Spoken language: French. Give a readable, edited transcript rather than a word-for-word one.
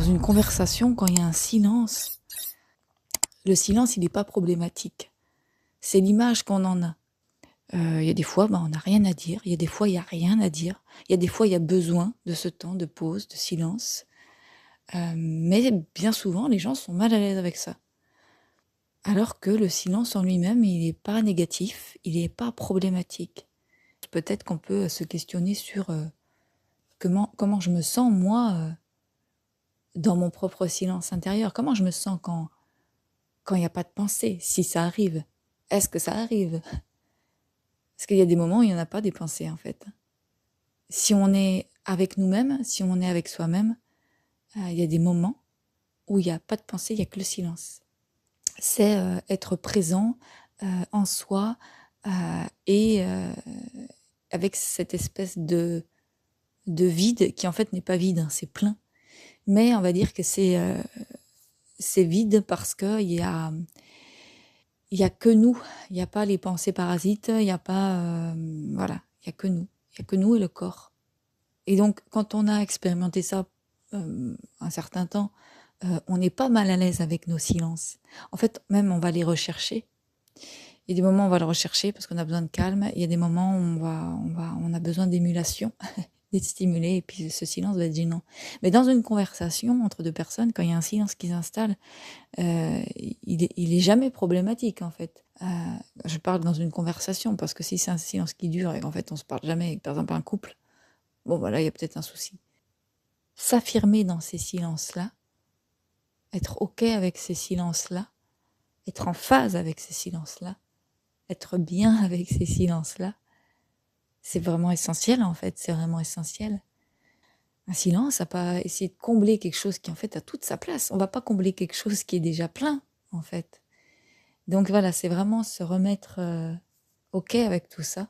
Dans une conversation, quand il y a un silence, le silence, il n'est pas problématique. C'est l'image qu'on en a. Il y a des fois, on n'a rien à dire. Il y a des fois, il n'y a rien à dire. Il y a des fois, il y a besoin de ce temps de pause, de silence. Mais bien souvent, les gens sont mal à l'aise avec ça. Alors que le silence en lui-même, il n'est pas négatif, il n'est pas problématique. Peut-être qu'on peut se questionner sur comment je me sens, moi, dans mon propre silence intérieur. Comment je me sens quand il n'y a pas de pensée, si ça arrive. Est-ce que ça arrive? Parce qu'il y a des moments où il n'y en a pas des pensées, en fait. Si on est avec nous-mêmes, si on est avec soi-même, il y a des moments où il n'y a pas de pensée, il n'y a que le silence. C'est être présent en soi et avec cette espèce de vide qui en fait n'est pas vide, hein, c'est plein. Mais on va dire que c'est vide parce qu'il y a que nous, il n'y a pas les pensées parasites, il n'y a pas, voilà, il n'y a que nous et le corps. Et donc, quand on a expérimenté ça un certain temps, on n'est pas mal à l'aise avec nos silences. En fait, même on va les rechercher. Il y a des moments où on va le rechercher parce qu'on a besoin de calme. Il y a des moments où on a besoin d'émulation, d'être stimulé, et puis ce silence va être gênant. Mais dans une conversation entre deux personnes, quand il y a un silence qui s'installe, il est jamais problématique, en fait. Je parle dans une conversation, parce que si c'est un silence qui dure et qu'en fait on se parle jamais, par exemple un couple, bon voilà, il y a peut-être un souci. S'affirmer dans ces silences-là, être OK avec ces silences-là, être en phase avec ces silences-là, être bien avec ces silences-là, c'est vraiment essentiel, en fait, c'est vraiment essentiel. Un silence, à pas essayer de combler quelque chose qui en fait a toute sa place. On va pas combler quelque chose qui est déjà plein, en fait. Donc voilà, c'est vraiment se remettre OK avec tout ça.